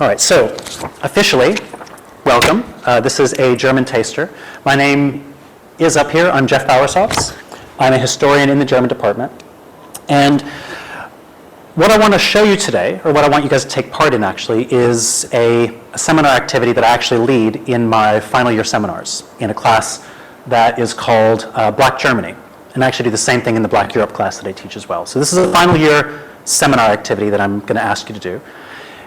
All right, so officially, welcome. This is a German taster. My name is up here. I'm Jeff Bowersox. I'm a historian in the German department. And what I want to show you today, or what I want you guys to take part in actually, is a seminar activity that I actually lead in my final year seminars in a class that is called Black Germany. And I actually do the same thing in the Black Europe class that I teach as well. So this is a final year seminar activity that I'm going to ask you to do.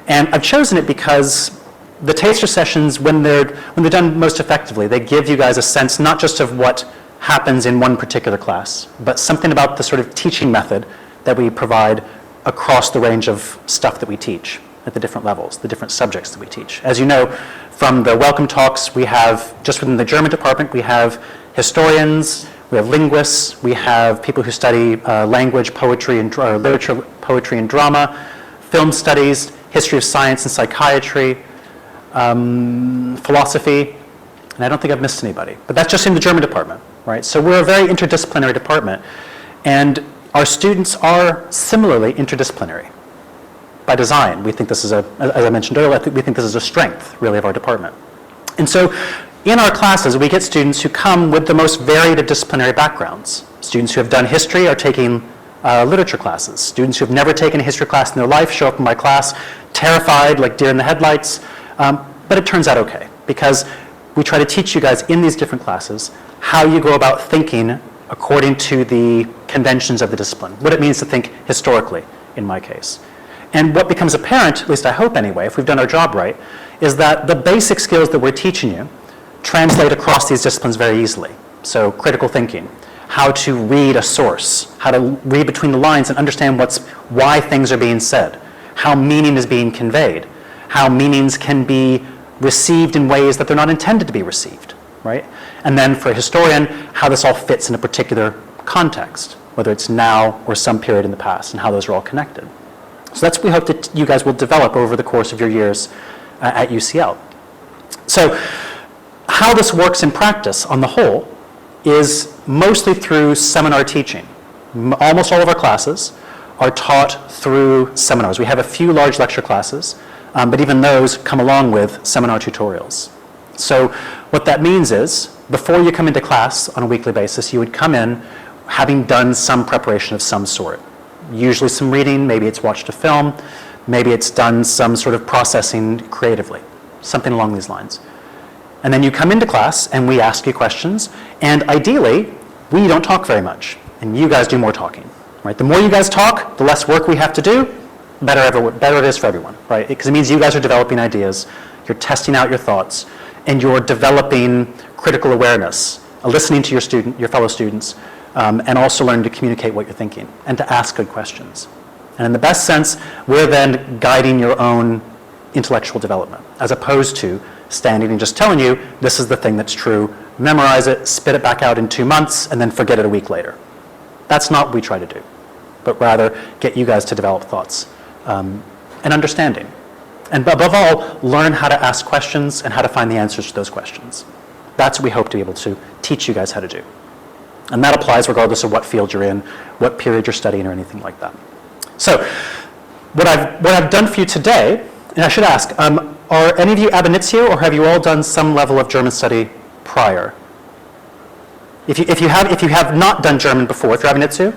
And I've chosen it because the taster sessions, when they're done most effectively, they give you guys a sense not just of what happens in one particular class, but something about the sort of teaching method that we provide across the range of stuff that we teach at the different levels, the different subjects that we teach. As you know, from the welcome talks, we have, just within the German department, we have historians, we have linguists, we have people who study language, poetry, and literature, poetry and drama, film studies, history of science and psychiatry, philosophy, and I don't think I've missed anybody. But that's just in the German department, right? So we're a very interdisciplinary department, and our students are similarly interdisciplinary by design. We think this is as I mentioned earlier, we think this is a strength, really, of our department. And so in our classes, we get students who come with the most varied disciplinary backgrounds. Students who have done history are taking literature classes. Students who have never taken a history class in their life show up in my class terrified, like deer in the headlights, but it turns out okay, because we try to teach you guys in these different classes how you go about thinking according to the conventions of the discipline, what it means to think historically, in my case. And what becomes apparent, at least I hope anyway, if we've done our job right, is that the basic skills that we're teaching you translate across these disciplines very easily. So critical thinking, how to read a source, how to read between the lines and understand why things are being said, how meaning is being conveyed, how meanings can be received in ways that they're not intended to be received, right? And then for a historian, how this all fits in a particular context, whether it's now or some period in the past, and how those are all connected. So that's what we hope that you guys will develop over the course of your years at UCL. So how this works in practice on the whole is mostly through seminar teaching. Almost all of our classes are taught through seminars. We have a few large lecture classes, but even those come along with seminar tutorials. So what that means is, before you come into class on a weekly basis, you would come in having done some preparation of some sort. Usually some reading, maybe it's watched a film, maybe it's done some sort of processing creatively, something along these lines. And then you come into class and we ask you questions, and ideally, we don't talk very much, and you guys do more talking, right? The more you guys talk, the less work we have to do, better it is for everyone, right? Because it means you guys are developing ideas, you're testing out your thoughts, and you're developing critical awareness, listening to your fellow students, and also learning to communicate what you're thinking, and to ask good questions. And in the best sense, we're then guiding your own intellectual development, as opposed to standing and just telling you, this is the thing that's true, memorize it, spit it back out in 2 months, and then forget it a week later. That's not what we try to do, but rather get you guys to develop thoughts and understanding. And above all, learn how to ask questions and how to find the answers to those questions. That's what we hope to be able to teach you guys how to do. And that applies regardless of what field you're in, what period you're studying, or anything like that. So what I've done for you today, and I should ask, are any of you ab initio, or have you all done some level of German study prior? If you have not done German before, if you're ab initio,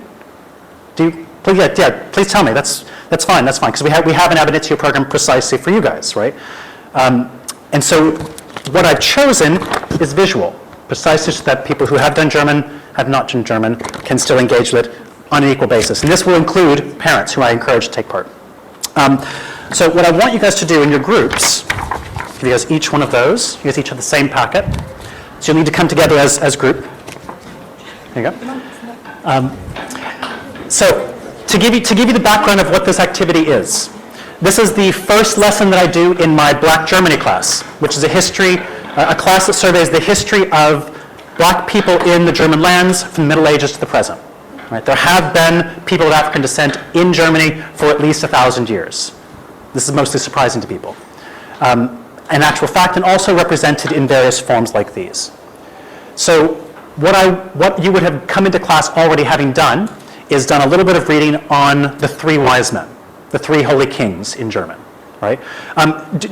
please tell me. That's fine, because we have an ab initio program precisely for you guys, right? And so what I've chosen is visual, precisely so that people who have done German, have not done German, can still engage with it on an equal basis. And this will include parents, who I encourage to take part. So what I want you guys to do in your groups, give you guys each one of those. You guys each have the same packet. So you'll need to come together as group. There you go. So to give you the background of what this activity is, this is the first lesson that I do in my Black Germany class, which is a class that surveys the history of black people in the German lands from the Middle Ages to the present. Right? There have been people of African descent in Germany for at least 1,000 years. This is mostly surprising to people. In actual fact, and also represented in various forms like these. So what you would have come into class already having done is done a little bit of reading on the 3 wise men, the 3 holy kings in German. right?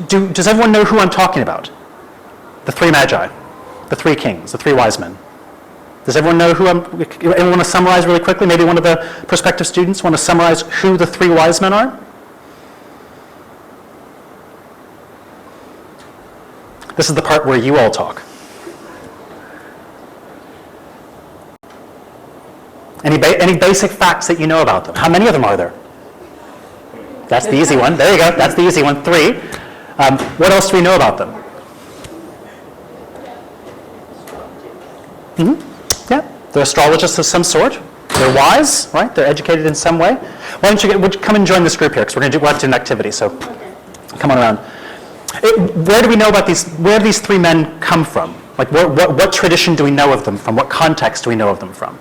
Does everyone know who I'm talking about? The three magi, the three kings, the three wise men. Does everyone know who anyone want to summarize really quickly? Maybe one of the prospective students want to summarize who the three wise men are? This is the part where you all talk. Any basic facts that you know about them? How many of them are there? That's the easy one. There you go. That's the easy one. 3. What else do we know about them? Yeah, they're astrologists of some sort. They're wise, right? They're educated in some way. Why don't you come and join this group here, because we'll have to do an activity, so come on around. Where do we know about these, where do these 3 men come from? Like, what tradition do we know of them from? What context do we know of them from?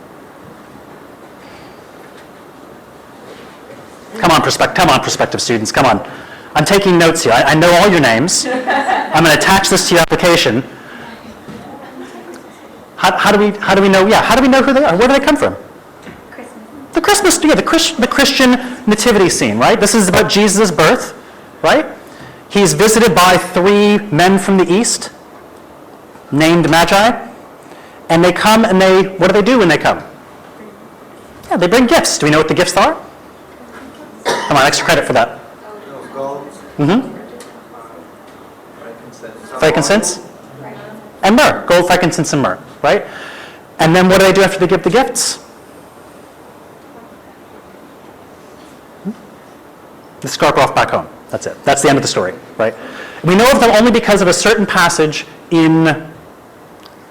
Come on, prospective students, come on. I'm taking notes here. I know all your names. I'm going to attach this to your application. How do we know? Yeah, how do we know who they are? Where do they come from? Christmas. The Christian nativity scene, right? This is about Jesus' birth, right? He's visited by 3 men from the east, named Magi, and they come and what do they do when they come? Yeah, they bring gifts. Do we know what the gifts are? Come on, extra credit for that. Frankincense and myrrh. Gold, frankincense, and myrrh, right? And then what do they do after they give the gifts? They scurry off back home. That's it. That's the end of the story, right? We know of them only because of a certain passage in,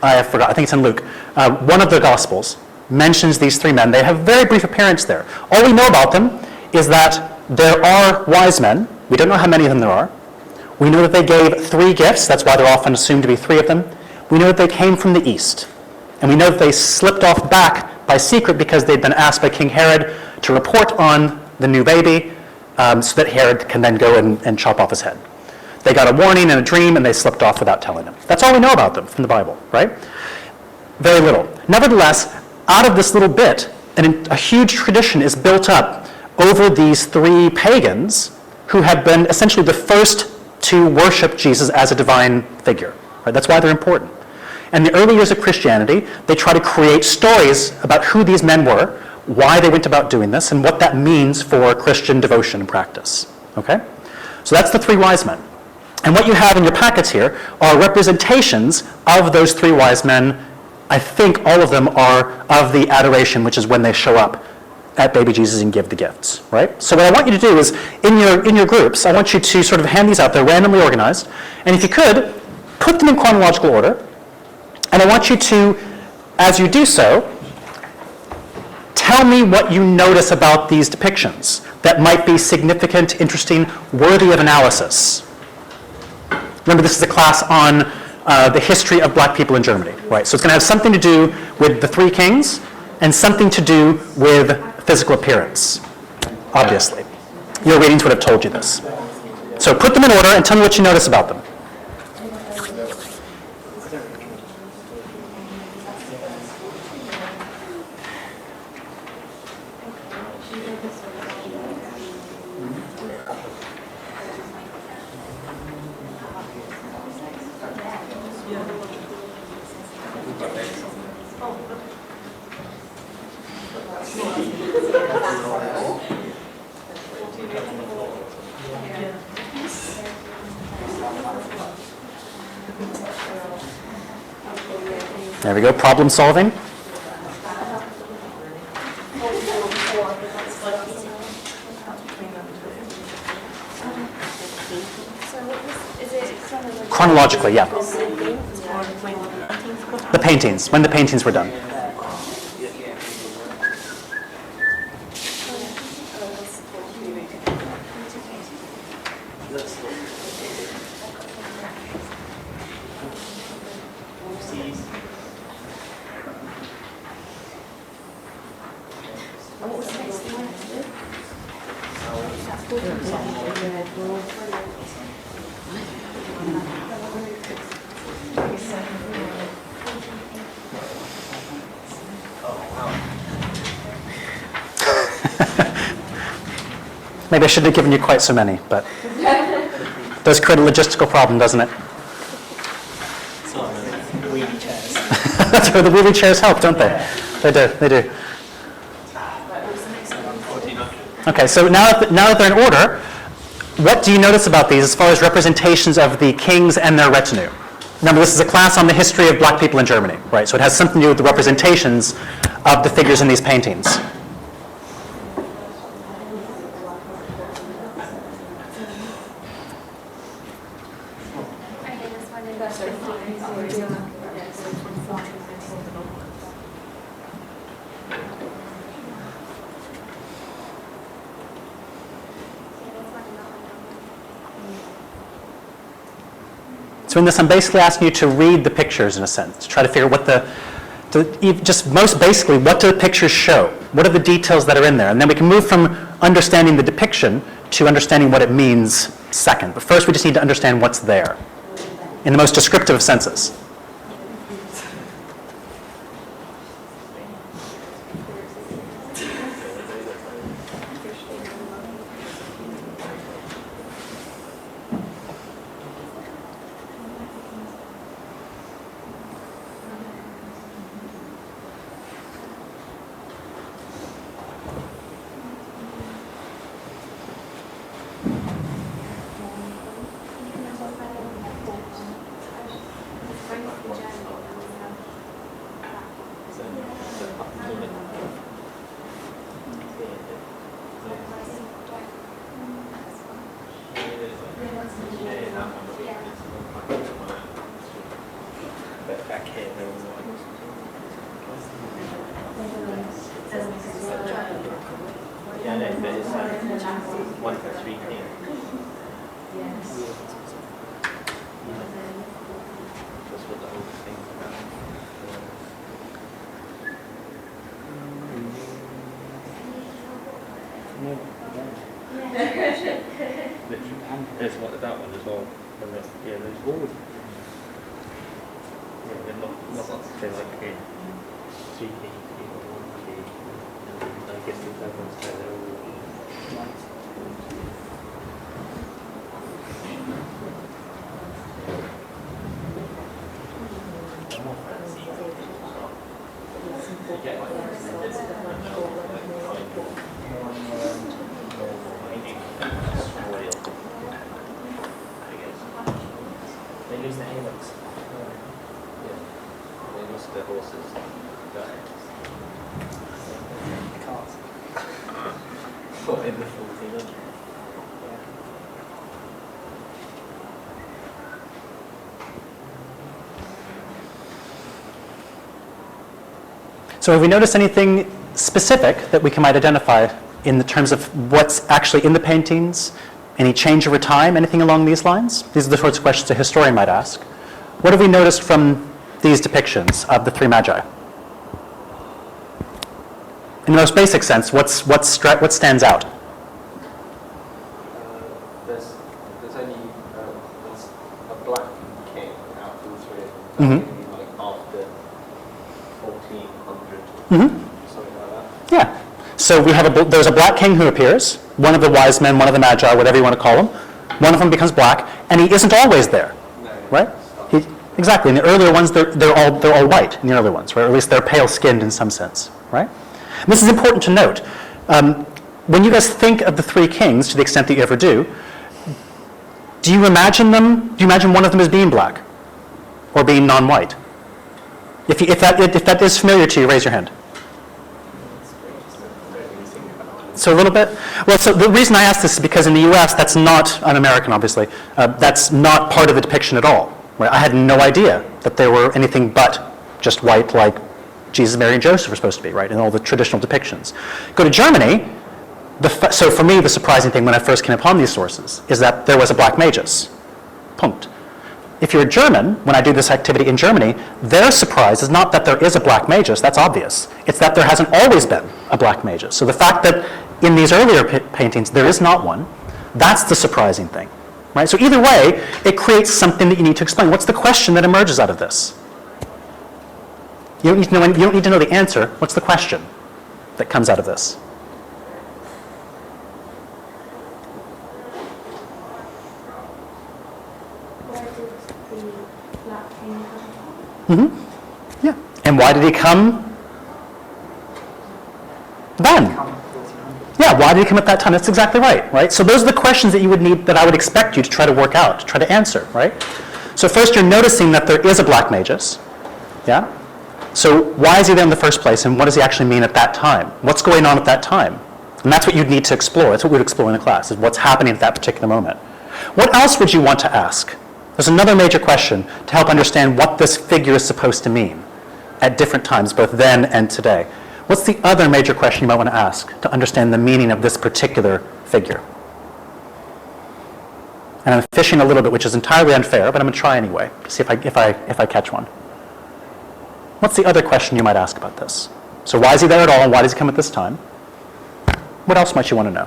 I forgot, I think it's in Luke. One of the Gospels mentions these 3 men. They have a very brief appearance there. All we know about them is that there are wise men. We don't know how many of them there are. We know that they gave 3 gifts. That's why they're often assumed to be 3 of them. We know that they came from the east. And we know that they slipped off back by secret because they'd been asked by King Herod to report on the new baby so that Herod can then go and chop off his head. They got a warning and a dream, and they slipped off without telling him. That's all we know about them from the Bible, right? Very little. Nevertheless, out of this little bit, a huge tradition is built up over these 3 pagans who have been essentially the first to worship Jesus as a divine figure. Right? That's why they're important. In the early years of Christianity, they try to create stories about who these men were, why they went about doing this, and what that means for Christian devotion and practice. Okay? So that's the 3 wise men. And what you have in your packets here are representations of those 3 wise men. I think all of them are of the adoration, which is when they show up at baby Jesus and give the gifts, right? So what I want you to do is, in your groups, I want you to sort of hand these out. They're randomly organized. And if you could, put them in chronological order. And I want you to, as you do so, tell me what you notice about these depictions that might be significant, interesting, worthy of analysis. Remember, this is a class on the history of black people in Germany, right? So it's going to have something to do with the 3 kings and something to do with physical appearance, obviously. Your readings would have told you this. So put them in order and tell me what you notice about them. There we go, problem solving. Chronologically, yeah. The paintings, when the paintings were done. Maybe I shouldn't have given you quite so many, but Does create a logistical problem, doesn't it? Wheelie chairs. That's where the wheelie chairs help, don't they? They do, they do. Okay, so now that they're in order, what do you notice about these as far as representations of the kings and their retinue? Remember, this is a class on the history of black people in Germany, right? So it has something to do with the representations of the figures in these paintings. So in this, I'm basically asking you to read the pictures in a sense, to try to figure what just most basically, what do the pictures show? What are the details that are in there? And then we can move from understanding the depiction to understanding what it means second. But first, we just need to understand what's there in the most descriptive of senses. There's that one as well. And then, yeah, there's always. Yeah, they're not say like a 3 key or 1 key. And I guess if everyone's there, they're all nice. They lose the halos. Yeah. They lost their horses. Cars. What, in the 1400s? So have we noticed anything specific that we might identify in the terms of what's actually in the paintings? Any change over time? Anything along these lines? These are the sorts of questions a historian might ask. What have we noticed from these depictions of the three magi? In the most basic sense, what stands out? There's only there's a black king out of the three. Maybe like after 1400, something like that. Yeah. So we have there's a black king who appears, one of the wise men, one of the magi, whatever you want to call him. One of them becomes black, and he isn't always there, right? Exactly. In the earlier ones, they're all white. In the earlier ones, right? Or at least they're pale-skinned in some sense, right? And this is important to note. When you guys think of the three kings, to the extent that you ever do you imagine them? Do you imagine one of them as being black or being non-white? If that is familiar to you, raise your hand. So a little bit? Well, so the reason I ask this is because in the US, that's not, I'm American obviously, that's not part of the depiction at all. Right? I had no idea that there were anything but just white like Jesus, Mary, and Joseph were supposed to be, right, in all the traditional depictions. Go to Germany, so for me the surprising thing when I first came upon these sources is that there was a black magus. Punkt. If you're German, when I do this activity in Germany, their surprise is not that there is a black magus, that's obvious. It's that there hasn't always been a black magus. So the fact that in these earlier paintings there is not one, that's the surprising thing. Right? So either way, it creates something that you need to explain. What's the question that emerges out of this? You don't need to know the answer. What's the question that comes out of this? did the black king come? Yeah. And why did he come then? Come 1400. Yeah, why did he come at that time? That's exactly right, right? So those are the questions that you would need, that I would expect you to try to work out, to try to answer, right? So first you're noticing that there is a black magus, yeah? So why is he there in the first place, and what does he actually mean at that time? What's going on at that time? And that's what you'd need to explore. That's what we'd explore in the class, is what's happening at that particular moment. What else would you want to ask? There's another major question to help understand what this figure is supposed to mean at different times, both then and today. What's the other major question you might want to ask to understand the meaning of this particular figure? And I'm fishing a little bit, which is entirely unfair, but I'm going to try anyway, to see if I catch one. What's the other question you might ask about this? So why is he there at all, and why does he come at this time? What else might you want to know?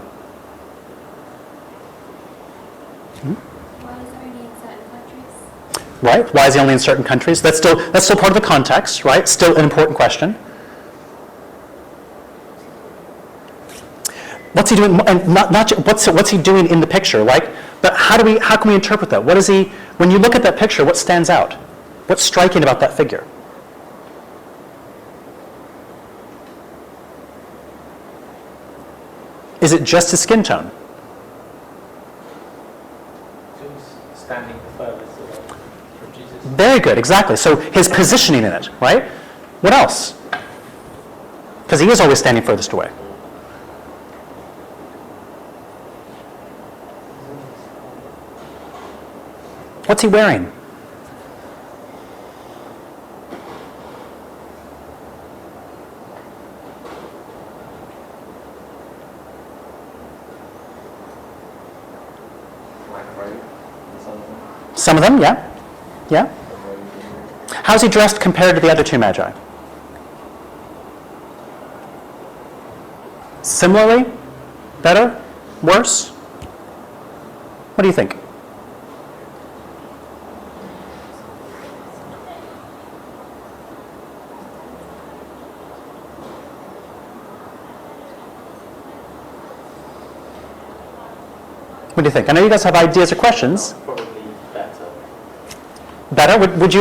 Why is it only in certain countries? Right? Why is he only in certain countries? That's still part of the context, right? Still an important question. What's he doing? And what's he doing in the picture? But how can we interpret that? What is he? When you look at that picture, what stands out? What's striking about that figure? Is it just his skin tone? Who's standing the furthest away from Jesus? Very good, exactly. So his positioning in it, right? What else? Because he is always standing furthest away. What's he wearing? Black robe, something. Some of them, yeah. Yeah. How's he dressed compared to the other two magi? Similarly? Better? Worse? What do you think? What do you think? I know you guys have ideas or questions. Probably better. Better? Would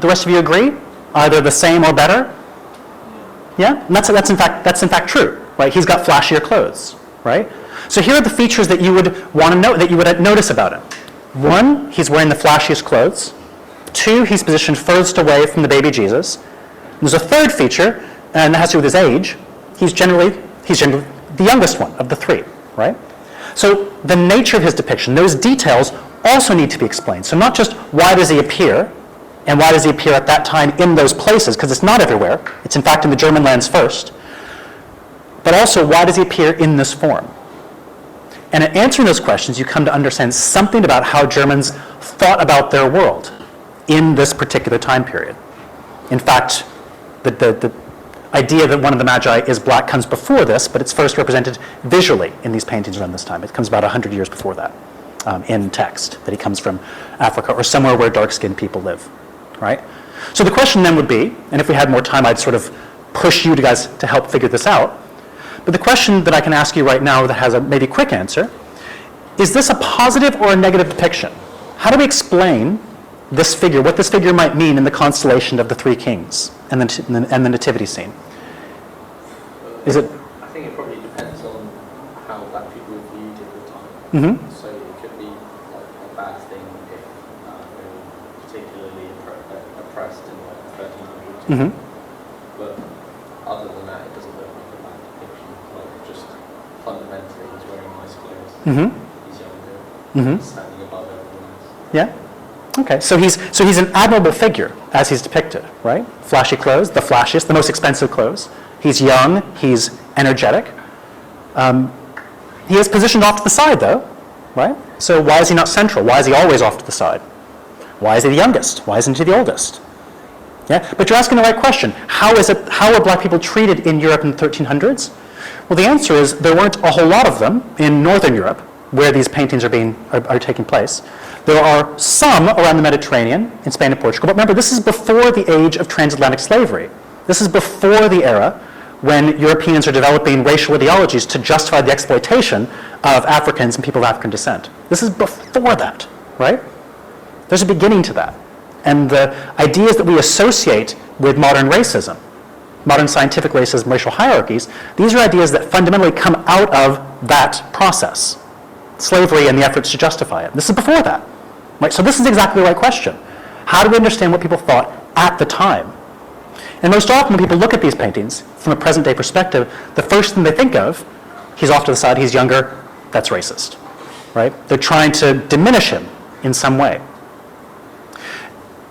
the rest of you agree? Either the same or better? Yeah? And that's in fact true, right? He's got flashier clothes, right? So here are the features that you would want to know, that you would notice about him. One, he's wearing the flashiest clothes. Two, he's positioned furthest away from the baby Jesus. And there's a third feature, and that has to do with his age. He's generally the youngest one of the three, right? So the nature of his depiction, those details also need to be explained. So not just why does he appear, and why does he appear at that time in those places, because it's not everywhere. It's in fact in the German lands first. But also, why does he appear in this form? And in answering those questions, you come to understand something about how Germans thought about their world in this particular time period. In fact, the idea that one of the Magi is black comes before this, but it's first represented visually in these paintings around this time. It comes about 100 years before that in text, that he comes from Africa or somewhere where dark-skinned people live, right? So the question then would be, and if we had more time, I'd sort of push you guys to help figure this out, but the question that I can ask you right now that has a maybe quick answer, is this a positive or a negative depiction? How do we explain this figure, what this figure might mean in the constellation of the three kings and the nativity scene? Is it? I think it probably depends on how black people were viewed at the time. Mm-hmm. So it could be like a bad thing if they were particularly oppressed in like 1300s. Mm-hmm. But other than that, it doesn't look like a bad depiction. Like just fundamentally, he's wearing nice clothes. Mm-hmm. He's younger. Mm-hmm. He's standing above everyone else. Yeah. Okay. So he's an admirable figure as he's depicted, right? Flashy clothes, the flashiest, the most expensive clothes. He's young. He's energetic. He is positioned off to the side, though, right? So why is he not central? Why is he always off to the side? Why is he the youngest? Why isn't he the oldest? Yeah. But you're asking the right question. How were black people treated in Europe in the 1300s? Well, the answer is there weren't a whole lot of them in Northern Europe, where these paintings are taking place. There are some around the Mediterranean, in Spain and Portugal, but remember, this is before the age of transatlantic slavery. This is before the era when Europeans are developing racial ideologies to justify the exploitation of Africans and people of African descent. This is before that, right? There's a beginning to that. And the ideas that we associate with modern racism, modern scientific racism, racial hierarchies, these are ideas that fundamentally come out of that process. Slavery and the efforts to justify it. This is before that. Right? So this is exactly the right question. How do we understand what people thought at the time? And most often when people look at these paintings from a present day perspective, the first thing they think of, he's off to the side, he's younger, that's racist. Right? They're trying to diminish him in some way.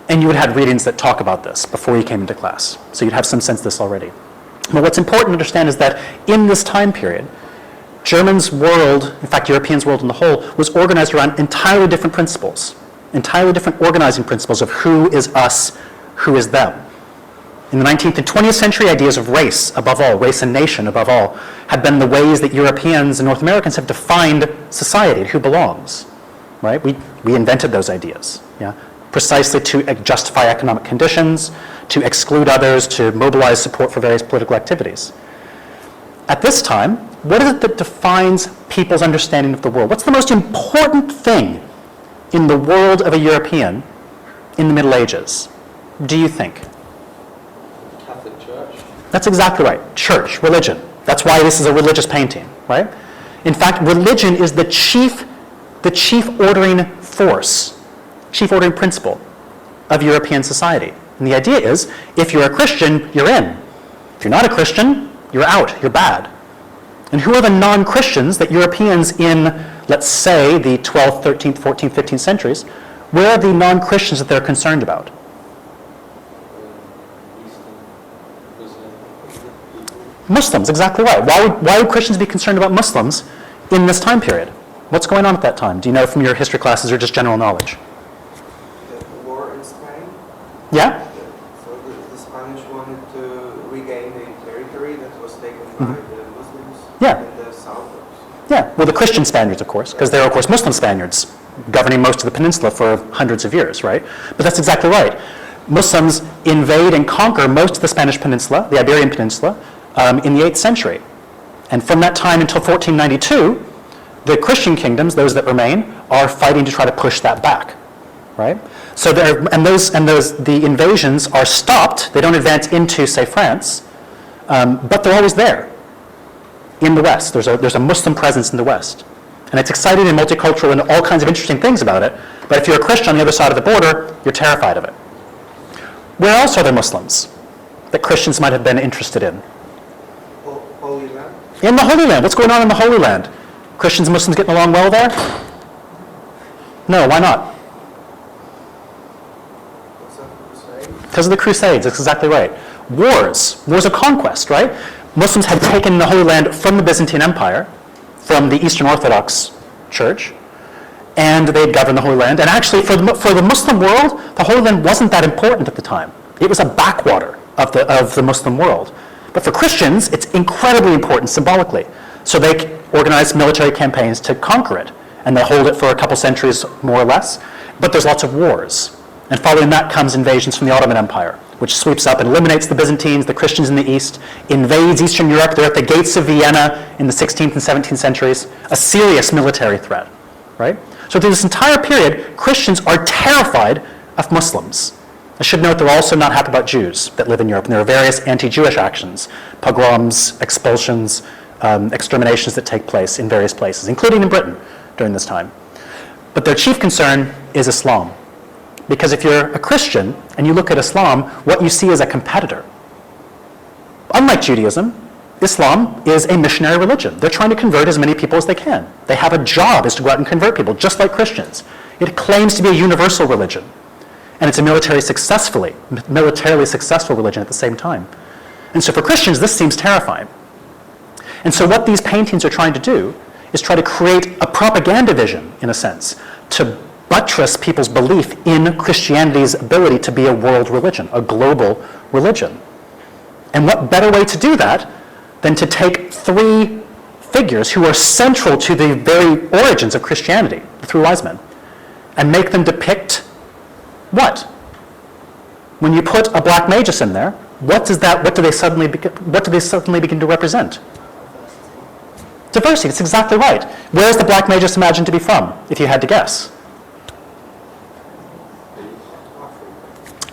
And you would have readings that talk about this before you came into class. So you'd have some sense of this already. But what's important to understand is that in this time period, Germans' world, in fact Europeans' world in the whole, was organized around entirely different principles, entirely different organizing principles of who is us, who is them. In the 19th and 20th century, ideas of race above all, race and nation above all, have been the ways that Europeans and North Americans have defined society, who belongs. Right? We invented those ideas. Yeah? Precisely to justify economic conditions, to exclude others, to mobilize support for various political activities. At this time, what is it that defines people's understanding of the world? What's the most important thing in the world of a European in the Middle Ages, do you think? Catholic Church. That's exactly right. Church, religion. That's why this is a religious painting, right? In fact, religion is the chief ordering force, chief ordering principle of European society. And the idea is, if you're a Christian, you're in. If you're not a Christian, you're out, you're bad. And who are the non-Christians that Europeans in, let's say, the 12th, 13th, 14th, 15th centuries, where are the non-Christians that they're concerned about? Muslims, exactly right. Why would Christians be concerned about Muslims in this time period? What's going on at that time? Do you know from your history classes or just general knowledge? The war in Spain. Yeah? So the Spanish wanted to regain the territory that was taken by the Muslims Yeah. in the south. Yeah, well, the Christian Spaniards, of course, because they're, of course, Muslim Spaniards governing most of the peninsula for hundreds of years, right? But that's exactly right. Muslims invade and conquer most of the Spanish peninsula, the Iberian Peninsula, in the 8th century. And from that time until 1492, the Christian kingdoms, those that remain, are fighting to try to push that back, right? So the invasions are stopped. They don't advance into, say, France, but they're always there in the West. There's a Muslim presence in the West. And it's exciting and multicultural and all kinds of interesting things about it. But if you're a Christian on the other side of the border, you're terrified of it. Where else are there Muslims that Christians might have been interested in? Holy Land. In the Holy Land. What's going on in the Holy Land? Christians and Muslims getting along well there? No, why not? What's that crusade? Because of the Crusades, that's exactly right. Wars of conquest, right? Muslims had taken the Holy Land from the Byzantine Empire, from the Eastern Orthodox Church, and they'd governed the Holy Land. And actually, for the Muslim world, the Holy Land wasn't that important at the time. It was a backwater of the Muslim world. But for Christians, it's incredibly important symbolically. So they organize military campaigns to conquer it, and they hold it for a couple centuries, more or less. But there's lots of wars. And following that comes invasions from the Ottoman Empire, which sweeps up and eliminates the Byzantines, the Christians in the East, invades Eastern Europe. They're at the gates of Vienna in the 16th and 17th centuries, a serious military threat, right? So through this entire period, Christians are terrified of Muslims. I should note they're also not happy about Jews that live in Europe, and there are various anti-Jewish actions, pogroms, expulsions, exterminations that take place in various places, including in Britain during this time. But their chief concern is Islam. Because if you're a Christian and you look at Islam, what you see is a competitor. Unlike Judaism, Islam is a missionary religion. They're trying to convert as many people as they can. They have a job is to go out and convert people, just like Christians. It claims to be a universal religion. And it's a militarily successful religion at the same time. And so for Christians, this seems terrifying. And so what these paintings are trying to do is try to create a propaganda vision, in a sense, to buttress people's belief in Christianity's ability to be a world religion, a global religion. And what better way to do that than to take three figures who are central to the very origins of Christianity, the three wise men, and make them depict what? When you put a black magus in there, what do they suddenly begin to represent? Diversity, that's exactly right. Where is the black magus imagined to be from, if you had to guess?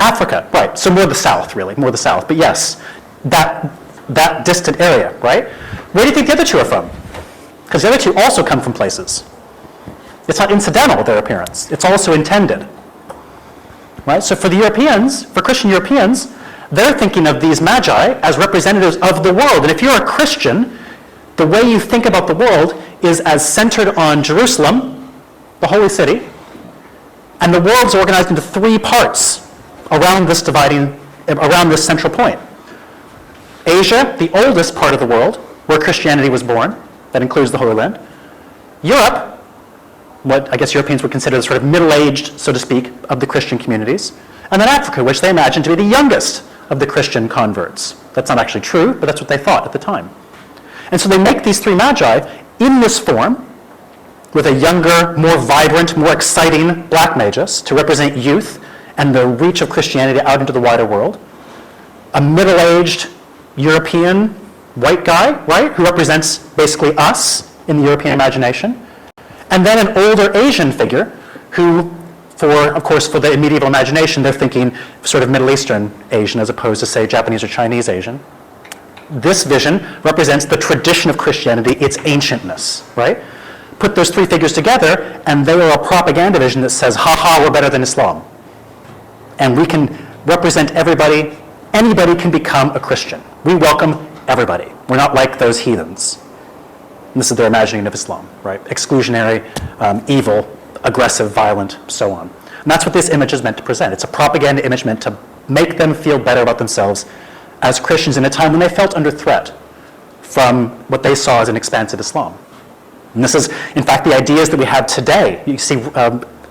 Africa, right. So more the south, really, more the south. But yes, that distant area, right? Where do you think the other two are from? Because the other two also come from places. It's not incidental, their appearance. It's also intended. Right? So for the Europeans, for Christian Europeans, they're thinking of these magi as representatives of the world. And if you're a Christian, the way you think about the world is as centered on Jerusalem, the holy city, and the world's organized into three parts around this central point. Asia, the oldest part of the world, where Christianity was born, that includes the Holy Land. Europe, what I guess Europeans would consider the sort of middle-aged, so to speak, of the Christian communities. And then Africa, which they imagined to be the youngest of the Christian converts. That's not actually true, but that's what they thought at the time. And so they make these three magi in this form, with a younger, more vibrant, more exciting black magus to represent youth and the reach of Christianity out into the wider world. A middle-aged European white guy, right, who represents basically us in the European imagination. And then an older Asian figure who, of course, for the medieval imagination, they're thinking sort of Middle Eastern Asian as opposed to, say, Japanese or Chinese Asian. This vision represents the tradition of Christianity, its ancientness, right? Put those three figures together, and they are a propaganda vision that says, ha-ha, we're better than Islam. And we can represent everybody. Anybody can become a Christian. We welcome everybody. We're not like those heathens. And this is their imagining of Islam, right? Exclusionary, evil, aggressive, violent, so on. And that's what this image is meant to present. It's a propaganda image meant to make them feel better about themselves as Christians in a time when they felt under threat from what they saw as an expansive Islam. And this is, in fact, the ideas that we have today. You see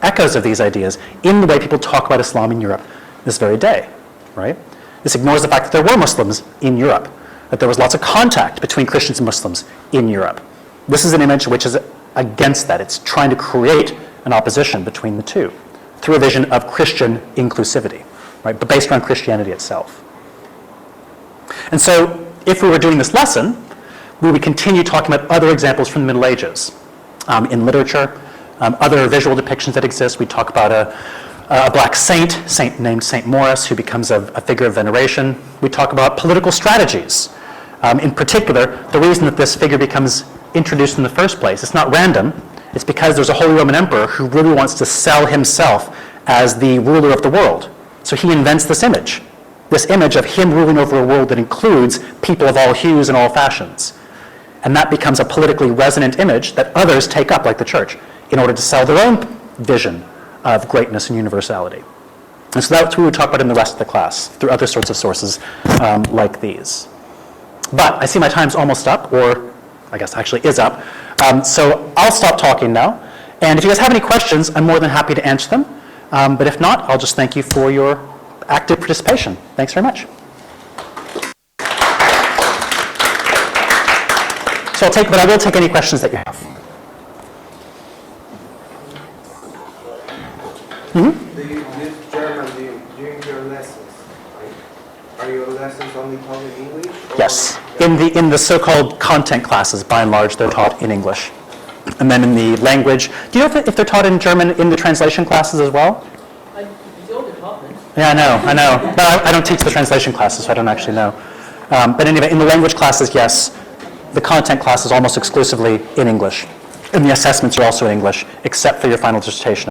echoes of these ideas in the way people talk about Islam in Europe this very day, right? This ignores the fact that there were Muslims in Europe, that there was lots of contact between Christians and Muslims in Europe. This is an image which is against that. It's trying to create an opposition between the two through a vision of Christian inclusivity, right? But based around Christianity itself. And so if we were doing this lesson, we would continue talking about other examples from the Middle Ages in literature, other visual depictions that exist. We talk about a black saint named Saint Maurice, who becomes a figure of veneration. We talk about political strategies. In particular, the reason that this figure becomes introduced in the first place, it's not random. It's because there's a Holy Roman Emperor who really wants to sell himself as the ruler of the world. So he invents this image of him ruling over a world that includes people of all hues and all fashions. And that becomes a politically resonant image that others take up, like the church, in order to sell their own vision of greatness and universality. And so that's what we would talk about in the rest of the class, through other sorts of sources like these. But I see my time's almost up, or I guess actually is up. So I'll stop talking now. And if you guys have any questions, I'm more than happy to answer them. But if not, I'll just thank you for your active participation. Thanks very much. So I will take any questions that you have. Mm-hmm. Do you use German during your lessons? Are your lessons only taught in English? Or Yes. In the so-called content classes, by and large, they're taught in English. And then in the language, do you know if they're taught in German in the translation classes as well? It's your department. Yeah, I know. But I don't teach the translation classes, so I don't actually know. But anyway, in the language classes, yes, the content class is almost exclusively in English. And the assessments are also in English, except for your final dissertation.